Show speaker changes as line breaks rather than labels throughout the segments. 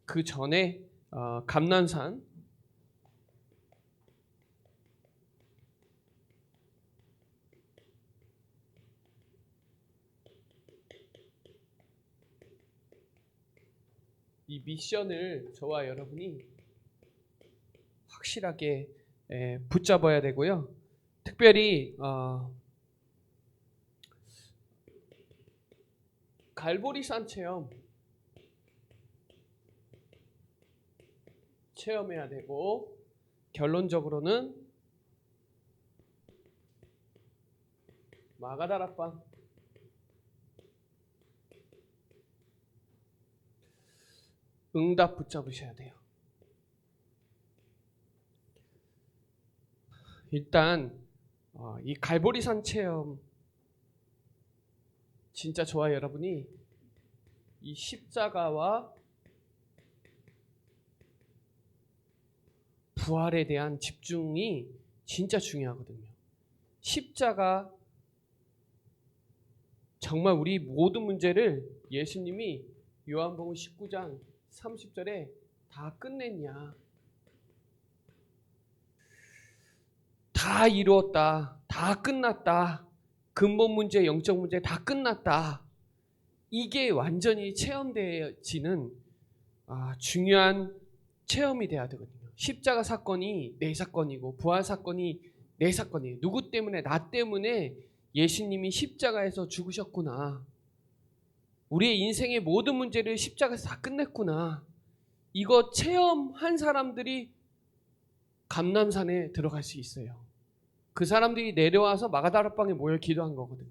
그 전에 감난산 이 미션을 저와 여러분이 확실하게 붙잡아야 되고요. 특별히 갈보리산 체험해야 되고, 결론적으로는 마가다락방 응답 붙잡으셔야 돼요. 일단 이 갈보리산 체험, 진짜 저와 여러분이 이 십자가와 부활에 대한 집중이 진짜 중요하거든요. 십자가, 정말 우리 모든 문제를 예수님이 요한복음 19장 30절에 다 끝냈냐, 다 이루었다, 다 끝났다, 근본 문제, 영적 문제 다 끝났다, 이게 완전히 체험되어지는 중요한 체험이 돼야 되거든요. 십자가 사건이 내 사건이고 부활 사건이 내 사건이에요. 누구 때문에? 나 때문에 예수님이 십자가에서 죽으셨구나. 우리의 인생의 모든 문제를 십자가에서 다 끝냈구나. 이거 체험한 사람들이 감람산에 들어갈 수 있어요. 그 사람들이 내려와서 마가다락방에 모여 기도한 거거든요.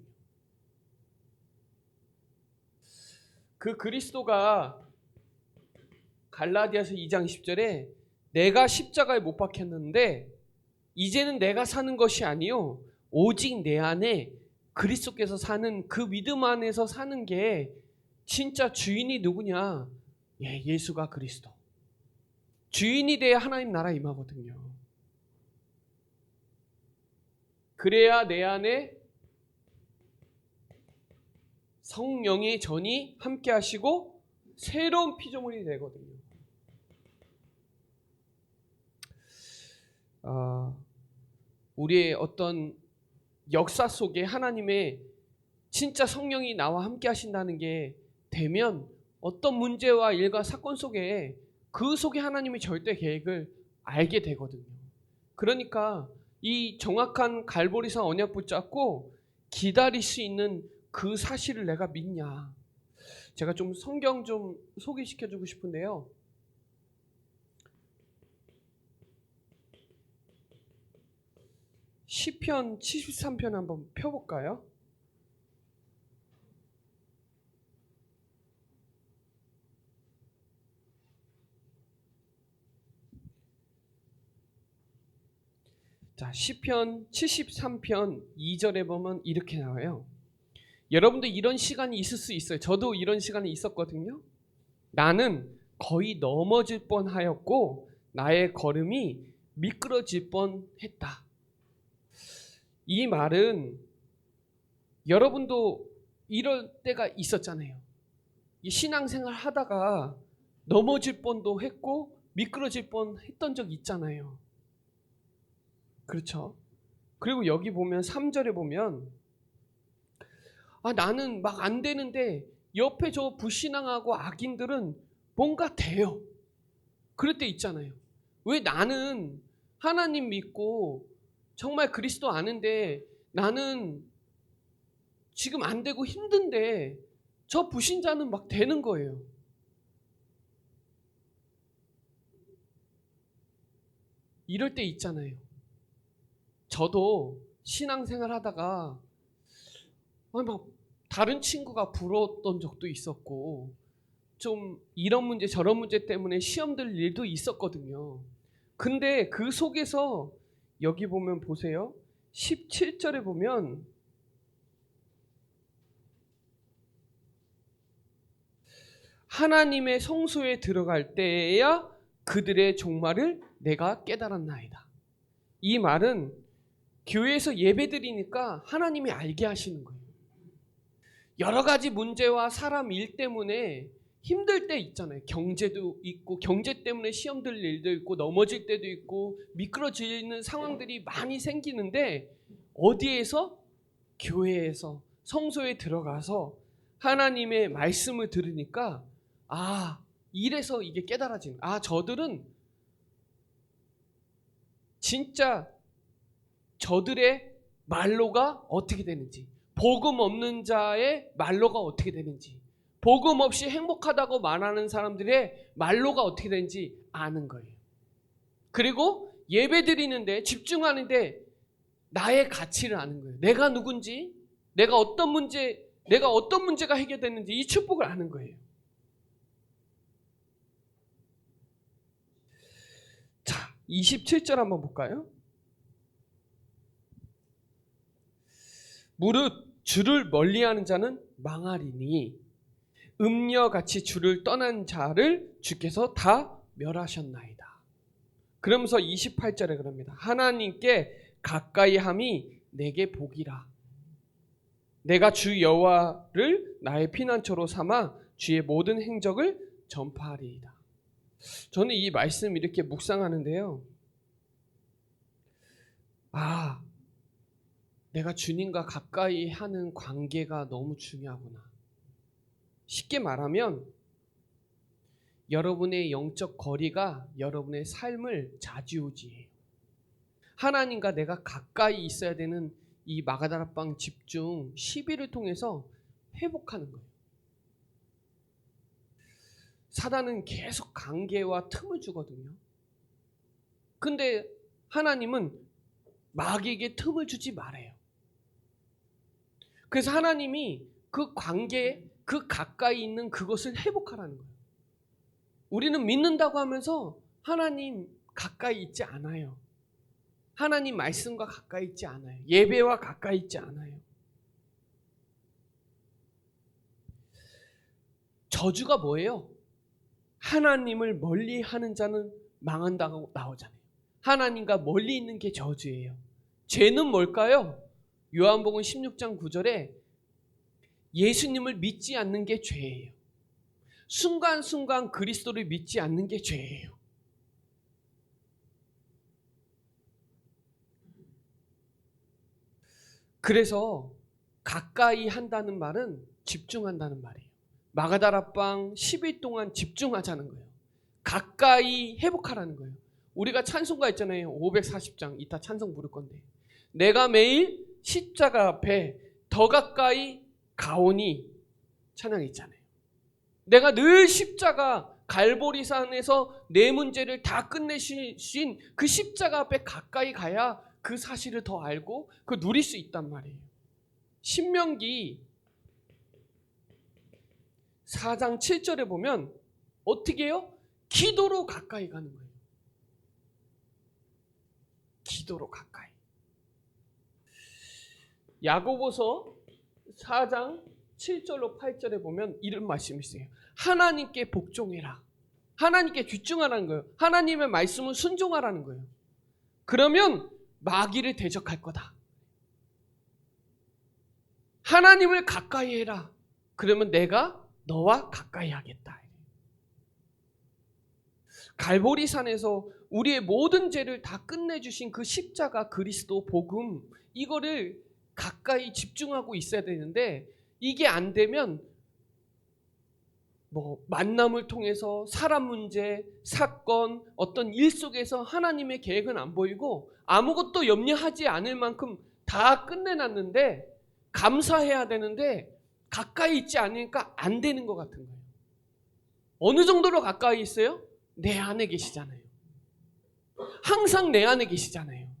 그 그리스도가 갈라디아서 2장 10절에 내가 십자가에 못 박혔는데 이제는 내가 사는 것이 아니요 오직 내 안에 그리스도께서 사는 그 믿음 안에서 사는 게 진짜 주인이 누구냐? 예수가 그리스도. 주인이 돼야 하나님 나라 임하거든요. 그래야 내 안에 성령의 전이 함께 하시고 새로운 피조물이 되거든요. 우리의 어떤 역사 속에 하나님의 진짜 성령이 나와 함께 하신다는 게 되면 어떤 문제와 일과 사건 속에 그 속에 하나님의 절대 계획을 알게 되거든요. 그러니까 이 정확한 갈보리산 언약 붙잡고 기다릴 수 있는 그 사실을 내가 믿냐. 제가 좀 성경 좀 소개시켜주고 싶은데요. 시편 73편 한번 펴볼까요? 자, 시편 73편 2절에 보면 이렇게 나와요. 여러분도 이런 시간이 있을 수 있어요. 저도 이런 시간이 있었거든요. 나는 거의 넘어질 뻔하였고 나의 걸음이 미끄러질 뻔했다. 이 말은 여러분도 이럴 때가 있었잖아요. 이 신앙생활 하다가 넘어질 뻔도 했고 미끄러질 뻔했던 적 있잖아요. 그렇죠? 그리고 여기 보면 3절에 보면 나는 막 안 되는데 옆에 저 불신앙하고 악인들은 뭔가 돼요. 그럴 때 있잖아요. 왜 나는 하나님 믿고 정말 그리스도 아는데 나는 지금 안 되고 힘든데 저 불신자는 막 되는 거예요. 이럴 때 있잖아요. 저도 신앙생활 하다가 막 다른 친구가 부러웠던 적도 있었고 좀 이런 문제 저런 문제 때문에 시험 들 일도 있었거든요. 근데 그 속에서 여기 보면 보세요. 17절에 보면 하나님의 성소에 들어갈 때에야 그들의 종말을 내가 깨달았나이다. 이 말은 교회에서 예배드리니까 하나님이 알게 하시는 거예요. 여러 가지 문제와 사람 일 때문에 힘들 때 있잖아요. 경제도 있고 경제 때문에 시험 들 일도 있고 넘어질 때도 있고 미끄러지는 상황들이 많이 생기는데 어디에서? 교회에서 성소에 들어가서 하나님의 말씀을 들으니까 이래서 이게 깨달아지는. 저들은 진짜 저들의 말로가 어떻게 되는지, 복음 없는 자의 말로가 어떻게 되는지, 복음 없이 행복하다고 말하는 사람들의 말로가 어떻게 되는지 아는 거예요. 그리고 예배 드리는데 집중하는데 나의 가치를 아는 거예요. 내가 누군지, 내가 어떤 문제가 해결됐는지 이 축복을 아는 거예요. 자, 27절 한번 볼까요? 무릇 주를 멀리하는 자는 망하리니 음녀같이 주를 떠난 자를 주께서 다 멸하셨나이다. 그러면서 28절에 그럽니다. 하나님께 가까이 함이 내게 복이라. 내가 주 여호와를 나의 피난처로 삼아 주의 모든 행적을 전파하리이다. 저는 이 말씀 이렇게 묵상하는데요. 내가 주님과 가까이 하는 관계가 너무 중요하구나. 쉽게 말하면 여러분의 영적 거리가 여러분의 삶을 좌지우지해요. 하나님과 내가 가까이 있어야 되는 이 마가다라방 집중 시비를 통해서 회복하는 거예요. 사단은 계속 관계와 틈을 주거든요. 근데 하나님은 마귀에게 틈을 주지 말아요. 그래서 하나님이 그 관계, 그 가까이 있는 그것을 회복하라는 거예요. 우리는 믿는다고 하면서 하나님 가까이 있지 않아요. 하나님 말씀과 가까이 있지 않아요. 예배와 가까이 있지 않아요. 저주가 뭐예요? 하나님을 멀리하는 자는 망한다고 나오잖아요. 하나님과 멀리 있는 게 저주예요. 죄는 뭘까요? 요한복음 16장 9절에 예수님을 믿지 않는 게 죄예요. 순간순간 그리스도를 믿지 않는 게 죄예요. 그래서 가까이 한다는 말은 집중한다는 말이에요. 마가다라방 10일 동안 집중하자는 거예요. 가까이 회복하라는 거예요. 우리가 찬송가 있잖아요. 540장 이따 찬송 부를 건데 내가 매일 십자가 앞에 더 가까이 가오니 찬양 있잖아요. 내가 늘 십자가 갈보리산에서 내 문제를 다 끝내신 그 십자가 앞에 가까이 가야 그 사실을 더 알고 그 누릴 수 있단 말이에요. 신명기 4장 7절에 보면 어떻게 해요? 기도로 가까이 가는 거예요. 기도로 가까이. 야고보서 4장 7절로 8절에 보면 이런 말씀이 있어요. 하나님께 복종해라. 하나님께 집중하라는 거예요. 하나님의 말씀을 순종하라는 거예요. 그러면 마귀를 대적할 거다. 하나님을 가까이 해라. 그러면 내가 너와 가까이 하겠다. 갈보리산에서 우리의 모든 죄를 다 끝내주신 그 십자가 그리스도 복음, 이거를 가까이 집중하고 있어야 되는데 이게 안 되면 만남을 통해서 사람 문제, 사건, 어떤 일 속에서 하나님의 계획은 안 보이고 아무것도 염려하지 않을 만큼 다 끝내놨는데 감사해야 되는데 가까이 있지 않으니까 안 되는 것 같은 거예요. 어느 정도로 가까이 있어요? 내 안에 계시잖아요. 항상 내 안에 계시잖아요.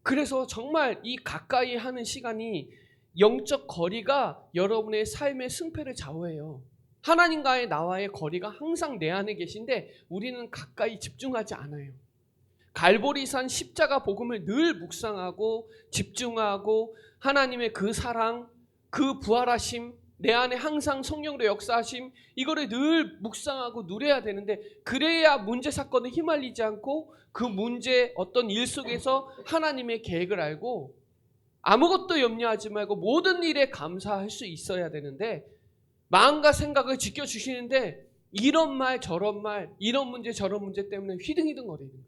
그래서 정말 이 가까이 하는 시간이 영적 거리가 여러분의 삶의 승패를 좌우해요. 하나님과의 나와의 거리가 항상 내 안에 계신데 우리는 가까이 집중하지 않아요. 갈보리산 십자가 복음을 늘 묵상하고 집중하고 하나님의 그 사랑, 그 부활하심, 내 안에 항상 성령으로 역사하심, 이거를 늘 묵상하고 누려야 되는데 그래야 문제 사건에 휘말리지 않고 그 문제 어떤 일 속에서 하나님의 계획을 알고 아무것도 염려하지 말고 모든 일에 감사할 수 있어야 되는데 마음과 생각을 지켜주시는데 이런 말 저런 말 이런 문제 저런 문제 때문에 휘둥휘둥 거리는 거예요.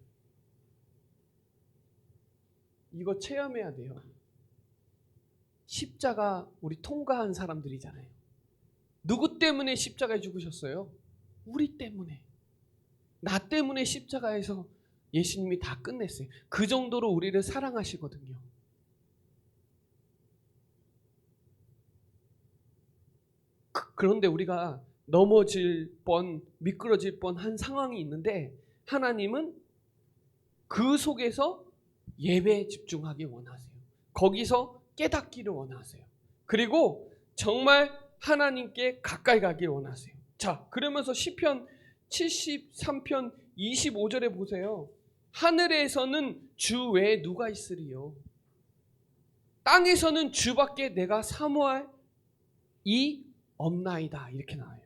이거 체험해야 돼요. 십자가 우리 통과한 사람들이잖아요. 누구 때문에 십자가에 죽으셨어요? 우리 때문에. 나 때문에 십자가에서 예수님이 다 끝냈어요. 그 정도로 우리를 사랑하시거든요. 그런데 우리가 넘어질 뻔, 미끄러질 뻔한 상황이 있는데 하나님은 그 속에서 예배에 집중하기 원하세요. 거기서 깨닫기를 원하세요. 그리고 정말 하나님께 가까이 가길 원하세요. 자, 그러면서 시편 73편 25절에 보세요. 하늘에서는 주 외에 누가 있으리요? 땅에서는 주밖에 내가 사모할 이 없나이다. 이렇게 나와요.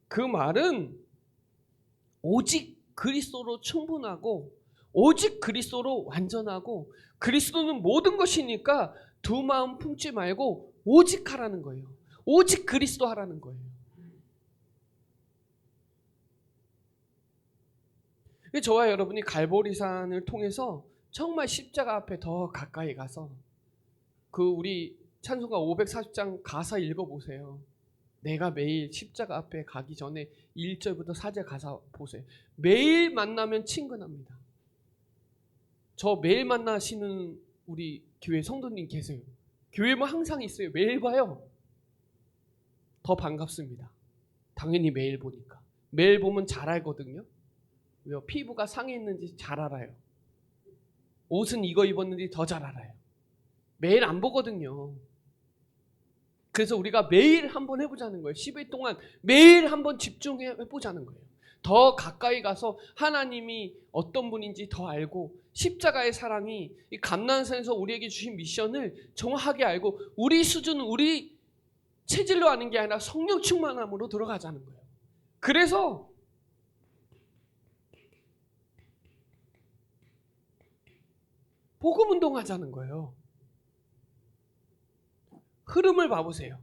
그 말은 오직 그리스도로 충분하고 오직 그리스도로 완전하고 그리스도는 모든 것이니까 두 마음 품지 말고 오직 하라는 거예요. 오직 그리스도 하라는 거예요. 저와 여러분이 갈보리산을 통해서 정말 십자가 앞에 더 가까이 가서 그 우리 찬송가 540장 가사 읽어보세요. 내가 매일 십자가 앞에 가기 전에 1절부터 4절 가사 보세요. 매일 만나면 친근합니다. 저 매일 만나시는 우리 교회 성도님 계세요. 교회만 항상 있어요. 매일 봐요. 더 반갑습니다. 당연히 매일 보니까. 매일 보면 잘 알거든요. 왜요? 피부가 상했는지 잘 알아요. 옷은 이거 입었는지 더 잘 알아요. 매일 안 보거든요. 그래서 우리가 매일 한번 해보자는 거예요. 10일 동안 매일 한번 집중해보자는 거예요. 더 가까이 가서 하나님이 어떤 분인지 더 알고 십자가의 사랑이 이 감난산에서 우리에게 주신 미션을 정확하게 알고 우리 수준은 우리 체질로 아는 게 아니라 성령 충만함으로 들어가자는 거예요. 그래서 복음 운동하자는 거예요. 흐름을 봐보세요.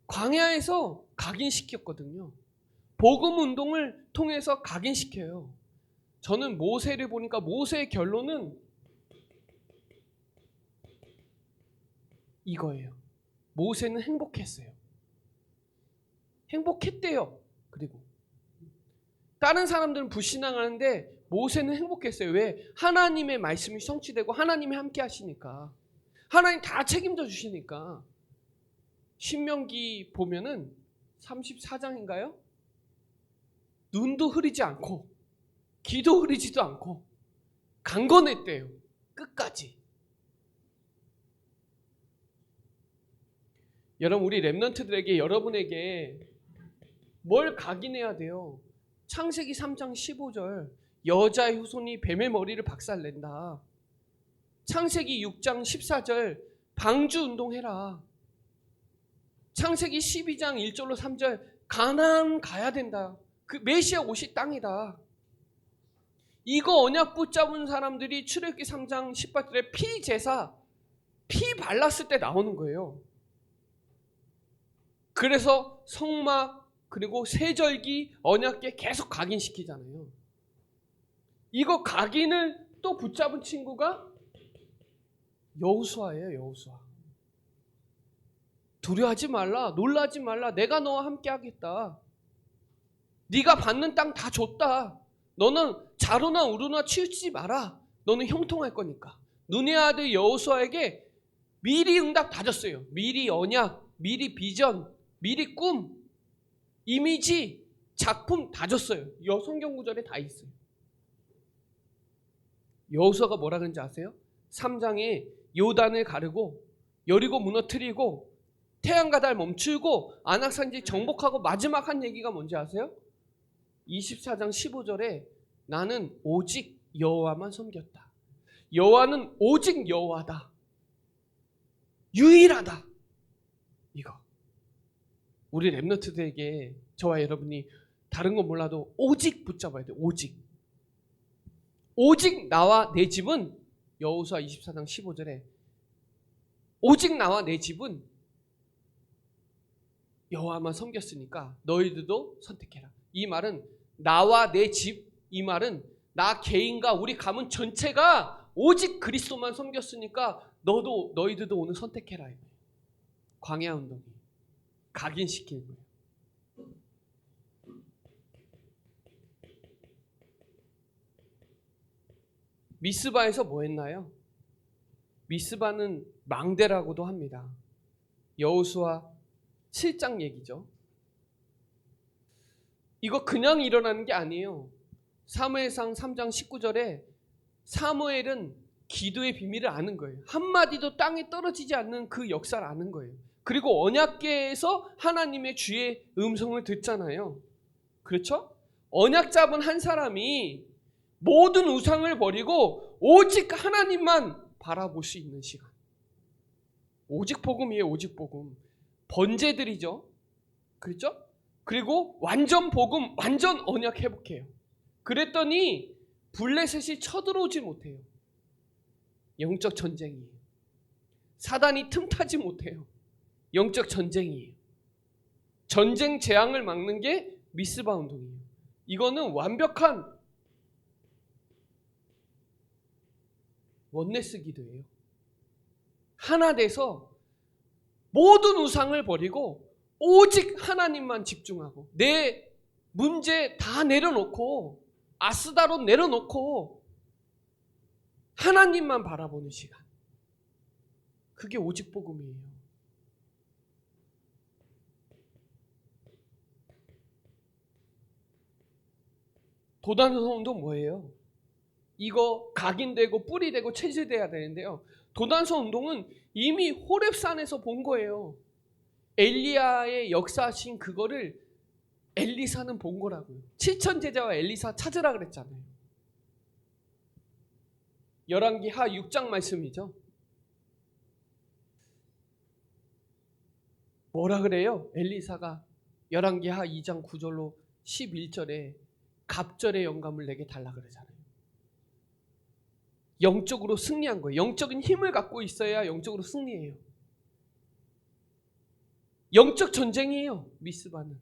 광야에서 각인시켰거든요. 복음 운동을 통해서 각인시켜요. 저는 모세를 보니까 모세의 결론은 이거예요. 모세는 행복했어요. 행복했대요. 그리고 다른 사람들은 불신앙하는데 모세는 행복했어요. 왜? 하나님의 말씀이 성취되고 하나님이 함께 하시니까. 하나님 다 책임져 주시니까. 신명기 보면은 34장인가요? 눈도 흐리지 않고 귀도 흐리지도 않고 강건했대요. 끝까지. 여러분 우리 랩런트들에게 여러분에게 뭘 각인해야 돼요? 창세기 3장 15절 여자의 후손이 뱀의 머리를 박살낸다. 창세기 6장 14절 방주 운동해라. 창세기 12장 1절로 3절 가나안 가야 된다. 그 메시아 옷이 땅이다. 이거 언약 붙잡은 사람들이 출애굽기 3장 18절에 피 제사 피 발랐을 때 나오는 거예요. 그래서 성막 그리고 세절기 언약궤 계속 각인시키잖아요. 이거 각인을 또 붙잡은 친구가 여호수아예요. 여호수아. 두려워하지 말라. 놀라지 말라. 내가 너와 함께 하겠다. 네가 받는 땅 다 줬다. 너는 자루나 우루나 치우치지 마라. 너는 형통할 거니까. 눈의 아들 여호수아에게 미리 응답 다 줬어요. 미리 언약, 미리 비전, 미리 꿈, 이미지, 작품 다 줬어요. 성경 구절에 다 있어요. 여호수아가 뭐라 그런지 아세요? 3장에 요단을 가르고 여리고 무너뜨리고 태양과 달 멈추고 안악산지 정복하고 마지막 한 얘기가 뭔지 아세요? 24장 15절에 나는 오직 여호와만 섬겼다. 여호와는 오직 여호와다. 유일하다. 이거. 우리 랩너트들에게 저와 여러분이 다른 건 몰라도 오직 붙잡아야 돼요. 오직. 오직 나와 내 집은, 여호수아 24장 15절에 오직 나와 내 집은 여호와만 섬겼으니까 너희들도 선택해라. 이 말은 나와 내 집, 이 말은 나 개인과 우리 가문 전체가 오직 그리스도만 섬겼으니까 너희들도 오늘 선택해라. 광야 운동이 각인시키는 거예요. 미스바에서 뭐 했나요? 미스바는 망대라고도 합니다. 여호수아 7장 얘기죠. 이거 그냥 일어나는 게 아니에요. 사무엘상 3장 19절에 사무엘은 기도의 비밀을 아는 거예요. 한마디도 땅에 떨어지지 않는 그 역사를 아는 거예요. 그리고 언약궤에서 하나님의 주의 음성을 듣잖아요. 그렇죠? 언약 잡은 한 사람이 모든 우상을 버리고 오직 하나님만 바라볼 수 있는 시간. 오직 복음이에요. 오직 복음. 번제들이죠. 그렇죠? 그리고 완전 복음, 완전 언약 회복해요. 그랬더니 블레셋이 쳐들어오지 못해요. 영적 전쟁이에요. 사단이 틈타지 못해요. 영적 전쟁이에요. 전쟁 재앙을 막는 게 미스바 운동이에요. 이거는 완벽한 원네스 기도예요. 하나 돼서 모든 우상을 버리고 오직 하나님만 집중하고 내 문제 다 내려놓고 아스다롯 내려놓고 하나님만 바라보는 시간. 그게 오직 복음이에요. 도단성도 뭐예요? 이거 각인되고 뿌리되고 체질돼야 되는데요. 도단성 운동은 이미 호렙산에서 본 거예요. 엘리야의 역사하신 그거를 엘리사는 본 거라고요. 7천 제자와 엘리사 찾으라 그랬잖아요. 열왕기하 6장 말씀이죠. 뭐라 그래요? 엘리사가 열왕기하 2장 9절로 11절에 갑절의 영감을 내게 달라 그러잖아요. 영적으로 승리한 거예요. 영적인 힘을 갖고 있어야 영적으로 승리해요. 영적 전쟁이에요. 미스바는.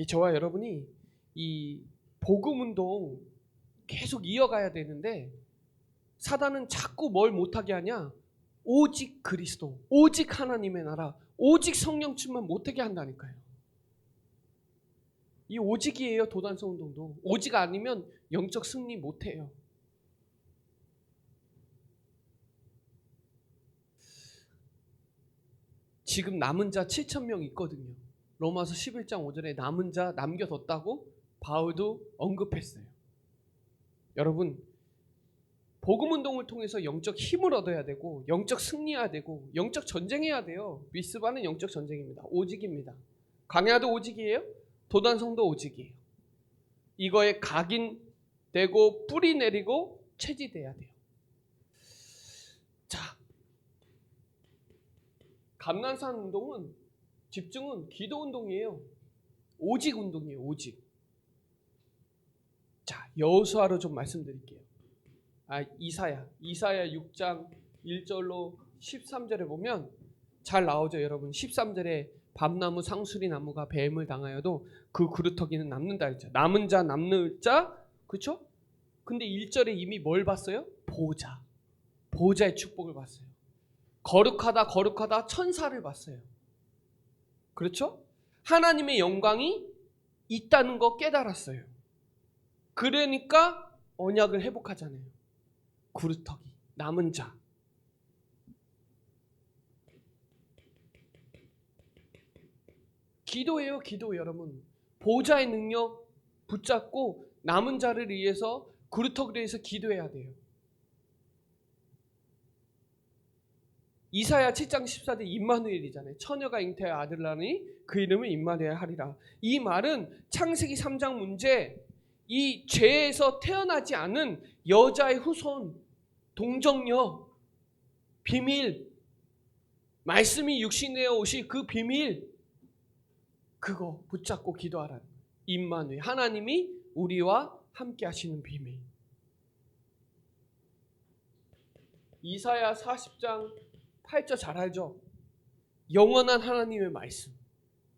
저와 여러분이 이 복음 운동 계속 이어가야 되는데 사단은 자꾸 뭘 못하게 하냐? 오직 그리스도, 오직 하나님의 나라, 오직 성령 충만 못하게 한다니까요. 이 오직이에요. 도단성 운동도. 오직 아니면 영적 승리 못해요. 지금 남은 자 7,000명 있거든요. 로마서 11장 5절에 남은 자 남겨뒀다고 바울도 언급했어요. 여러분, 복음 운동을 통해서 영적 힘을 얻어야 되고 영적 승리해야 되고 영적 전쟁해야 돼요. 미스바는 영적 전쟁입니다. 오직입니다. 광야도 오직이에요. 도단성도 오직이에요. 이거에 각인되고 뿌리 내리고 체지돼야 돼요. 자, 감난산 운동은 집중은 기도 운동이에요. 오직 운동이에요. 오직. 자, 여호수아로 좀 말씀드릴게요. 이사야 6장 1절로 13절에 보면 잘 나오죠, 여러분. 13절에 밤나무 상수리 나무가 뱀을 당하여도 그 그루터기는 남는다 했죠. 남은 자 남는 자, 그렇죠? 근데 1절에 이미 뭘 봤어요? 보호자. 보호자의 축복을 봤어요. 거룩하다 천사를 봤어요. 그렇죠? 하나님의 영광이 있다는 거 깨달았어요. 그러니까 언약을 회복하잖아요. 구루터기, 남은 자. 기도예요, 기도 여러분. 보호자의 능력 붙잡고 남은 자를 위해서 구루터기를 위해서 기도해야 돼요. 이사야 7장 14절 임마누엘이잖아요. 처녀가 잉태하여 아들 낳으니 그 이름을 임마누엘 하리라. 이 말은 창세기 3장 문제, 이 죄에서 태어나지 않은 여자의 후손, 동정녀, 비밀, 말씀이 육신되어 오실 그 비밀, 그거 붙잡고 기도하라는 거예요. 임마누엘, 하나님이 우리와 함께 하시는 비밀. 이사야 40장 8절 잘 알죠? 영원한 하나님의 말씀.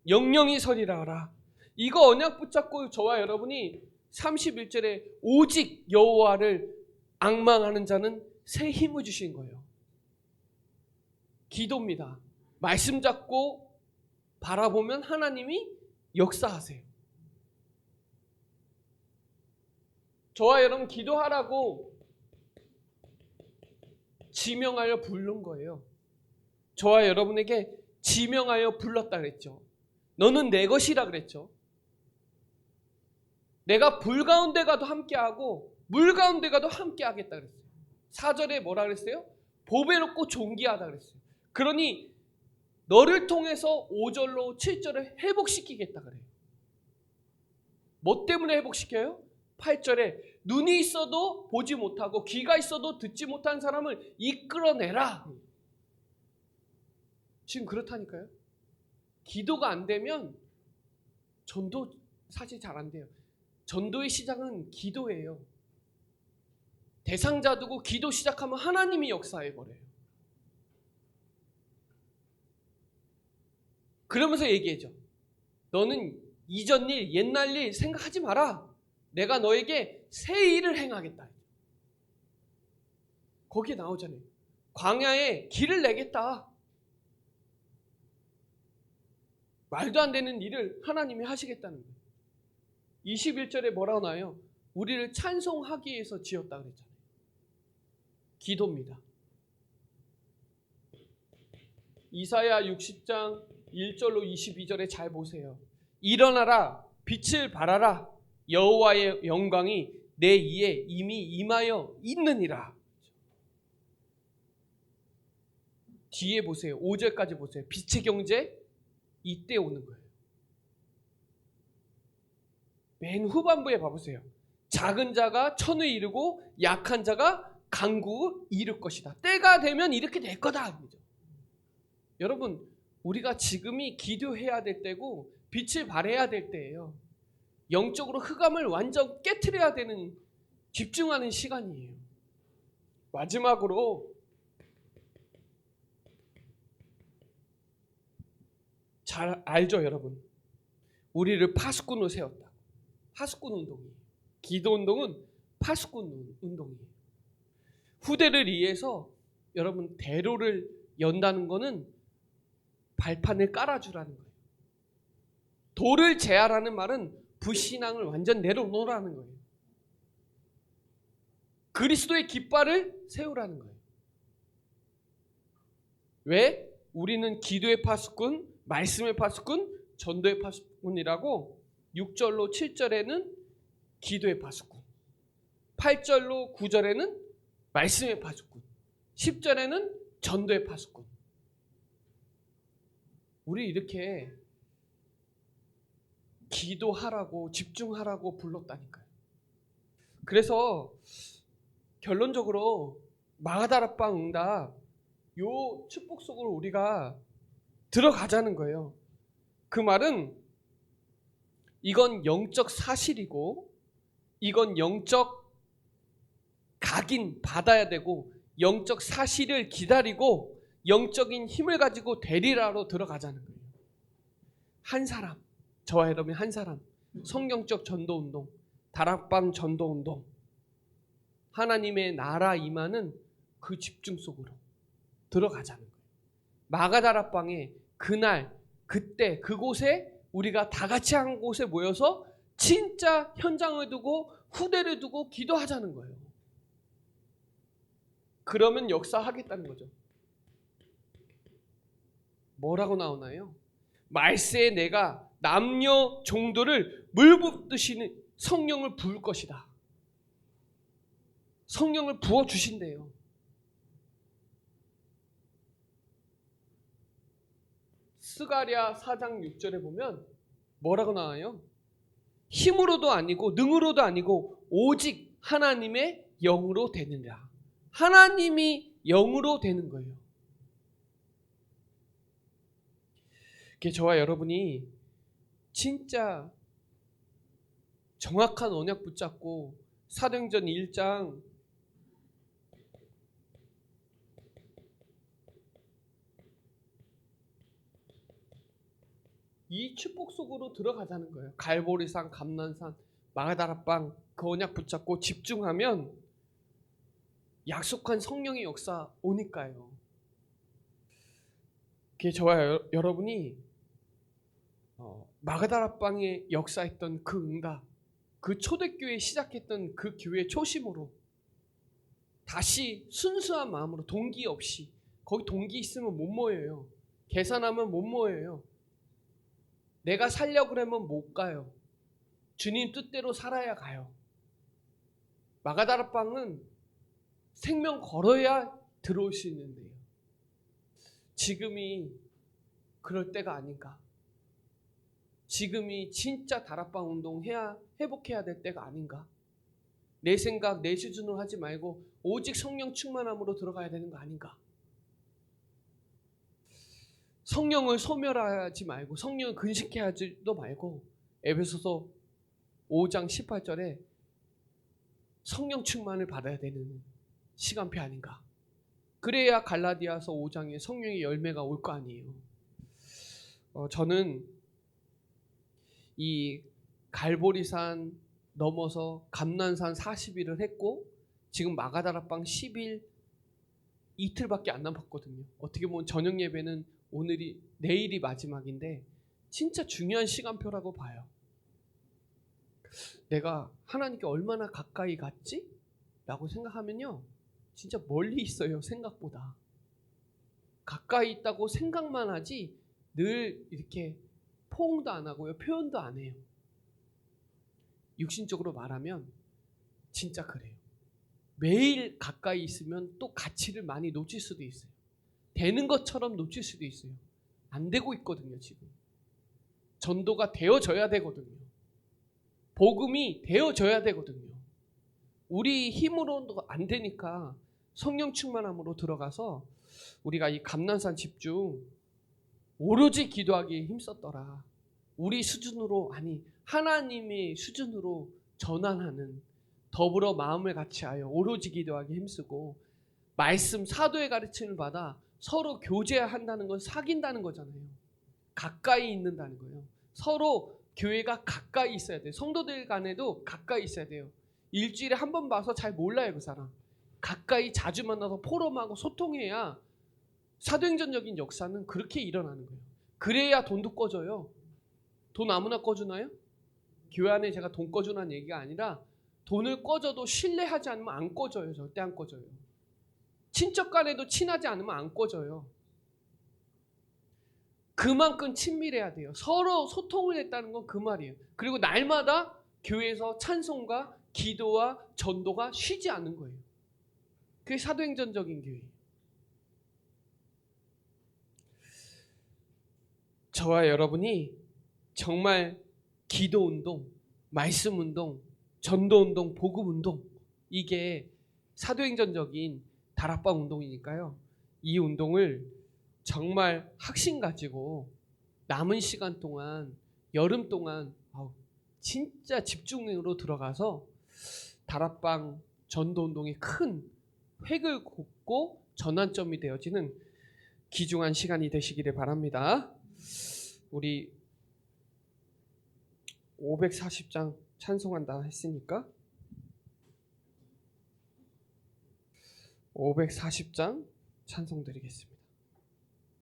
영영이 서리라 하라. 이거 언약 붙잡고 저와 여러분이 31절에 오직 여호와를 앙망하는 자는 새 힘을 주신 거예요. 기도입니다. 말씀 잡고 바라보면 하나님이 역사하세요. 저와 여러분 기도하라고 지명하여 부른 거예요. 저와 여러분에게 지명하여 불렀다 그랬죠. 너는 내 것이라 그랬죠. 내가 불 가운데 가도 함께하고 물 가운데 가도 함께하겠다 그랬어요. 4절에 뭐라 그랬어요? 보배롭고 존귀하다 그랬어요. 그러니 너를 통해서 5절로 7절을 회복시키겠다 그래요. 뭐 때문에 회복시켜요? 8절에 눈이 있어도 보지 못하고 귀가 있어도 듣지 못한 사람을 이끌어내라. 지금 그렇다니까요. 기도가 안 되면 전도 사실 잘 안 돼요. 전도의 시작은 기도예요. 대상자 두고 기도 시작하면 하나님이 역사해버려요. 그러면서 얘기해줘. 너는 이전 일, 옛날 일 생각하지 마라. 내가 너에게 새 일을 행하겠다. 거기에 나오잖아요. 광야에 길을 내겠다. 말도 안 되는 일을 하나님이 하시겠다는 거예요. 21절에 뭐라고 나와요? 우리를 찬송하기 위해서 지었다 그랬잖아요. 기도입니다. 이사야 60장 1절로 22절에 잘 보세요. 일어나라, 빛을 발하라. 여호와의 영광이 내 위에 이미 임하여 있느니라. 뒤에 보세요. 5절까지 보세요. 빛의 경제 이때 오는 거예요. 맨 후반부에 봐보세요. 작은 자가 천을 이루고 약한 자가 강국을 이룰 것이다. 때가 되면 이렇게 될 거다. 여러분, 우리가 지금이 기도해야 될 때고 빛을 발해야 될 때예요. 영적으로 흑암을 완전 깨트려야 되는, 집중하는 시간이에요. 마지막으로 잘 알죠, 여러분? 우리를 파수꾼으로 세웠다. 파수꾼 운동이에요. 기도 운동은 파수꾼 운동이에요. 후대를 위해서 여러분 대로를 연다는 거는 발판을 깔아주라는 거예요. 도를 제하라는 말은 불신앙을 완전 내려놓으라는 거예요. 그리스도의 깃발을 세우라는 거예요. 왜? 우리는 기도의 파수꾼, 말씀의 파수꾼, 전도의 파수꾼이라고 6절로 7절에는 기도의 파수꾼, 8절로 9절에는 말씀의 파수꾼, 10절에는 전도의 파수꾼. 우리 이렇게 기도하라고 집중하라고 불렀다니까요. 그래서 결론적으로 마가다락방 응답 요 축복 속으로 우리가 들어가자는 거예요. 그 말은 이건 영적 사실이고 이건 영적 각인 받아야 되고 영적 사실을 기다리고 영적인 힘을 가지고 되리라로 들어가자는 거예요. 한 사람, 저와 여러분이 한 사람, 성경적 전도운동, 다락방 전도운동, 하나님의 나라 임하는 그 집중 속으로 들어가자는 거예요. 마가다락방에 그날, 그때, 그곳에 우리가 다 같이 한 곳에 모여서 진짜 현장을 두고 후대를 두고 기도하자는 거예요. 그러면 역사하겠다는 거죠. 뭐라고 나오나요? 말세에 내가 남녀 종들을 물붓듯이 성령을 부을 것이다. 성령을 부어주신대요. 스가랴 4장 6절에 보면 뭐라고 나와요? 힘으로도 아니고 능으로도 아니고 오직 하나님의 영으로 되느니라. 하나님이 영으로 되는 거예요. 저와 여러분이 진짜 정확한 언약 붙잡고 사도행전 1장 이 축복 속으로 들어가자는 거예요. 갈보리산, 감난산, 마가다라방 그 언약 붙잡고 집중하면 약속한 성령의 역사 오니까요. 그게 저와 여러분이 마가다라방에 역사했던 그 응답, 그 초대교회 시작했던 그 교회 초심으로 다시 순수한 마음으로 동기 없이, 거기 동기 있으면 못 모여요. 계산하면 못 모여요. 내가 살려고 그러면 못 가요. 주님 뜻대로 살아야 가요. 마가다라방은 생명 걸어야 들어올 수 있는데요. 지금이 그럴 때가 아닌가. 지금이 진짜 다락방 운동 회복해야 될 때가 아닌가. 내 생각, 내 수준으로 하지 말고 오직 성령 충만함으로 들어가야 되는 거 아닌가. 성령을 소멸하지 말고 성령을 근식해하지도 말고 에베소서 5장 18절에 성령 충만을 받아야 되는 시간표 아닌가. 그래야 갈라디아서 5장에 성령의 열매가 올 거 아니에요. 저는 이 갈보리산 넘어서 감난산 40일을 했고 지금 마가다락방 10일 이틀밖에 안 남았거든요. 어떻게 보면 저녁 예배는 내일이 마지막인데 진짜 중요한 시간표라고 봐요. 내가 하나님께 얼마나 가까이 갔지? 라고 생각하면요, 진짜 멀리 있어요. 생각보다 가까이 있다고 생각만 하지 늘 이렇게 포옹도 안 하고요, 표현도 안 해요. 육신적으로 말하면 진짜 그래요. 매일 가까이 있으면 또 가치를 많이 놓칠 수도 있어요. 되는 것처럼 놓칠 수도 있어요. 안 되고 있거든요. 지금 전도가 되어져야 되거든요. 복음이 되어져야 되거든요. 우리 힘으로도 안 되니까 성령 충만함으로 들어가서 우리가 이 감난산 집중 오로지 기도하기에 힘썼더라. 우리 수준으로, 아니 하나님의 수준으로 전환하는, 더불어 마음을 같이하여 오로지 기도하기에 힘쓰고 말씀 사도의 가르침을 받아 서로 교제한다는 건 사귄다는 거잖아요. 가까이 있는다는 거예요. 서로 교회가 가까이 있어야 돼요. 성도들 간에도 가까이 있어야 돼요. 일주일에 한 번 봐서 잘 몰라요, 그 사람. 가까이 자주 만나서 포럼하고 소통해야 사도행전적인 역사는 그렇게 일어나는 거예요. 그래야 돈도 꺼져요. 돈 아무나 꺼주나요? 교회 안에 제가 돈 꺼주라는 얘기가 아니라 돈을 꺼줘도 신뢰하지 않으면 안 꺼져요. 절대 안 꺼져요. 친척 간에도 친하지 않으면 안 꺼져요. 그만큼 친밀해야 돼요. 서로 소통을 했다는 건 그 말이에요. 그리고 날마다 교회에서 찬송과 기도와 전도가 쉬지 않는 거예요. 그게 사도행전적인 교회예요. 저와 여러분이 정말 기도운동, 말씀운동, 전도운동, 복음운동, 이게 사도행전적인 다락방 운동이니까요. 이 운동을 정말 확신 가지고 남은 시간 동안, 여름 동안 진짜 집중으로 들어가서 다락방 전도운동의 큰 획을 긋고 전환점이 되어지는 귀중한 시간이 되시기를 바랍니다. 우리 540장 찬송한다 했으니까 540장 찬송 드리겠습니다.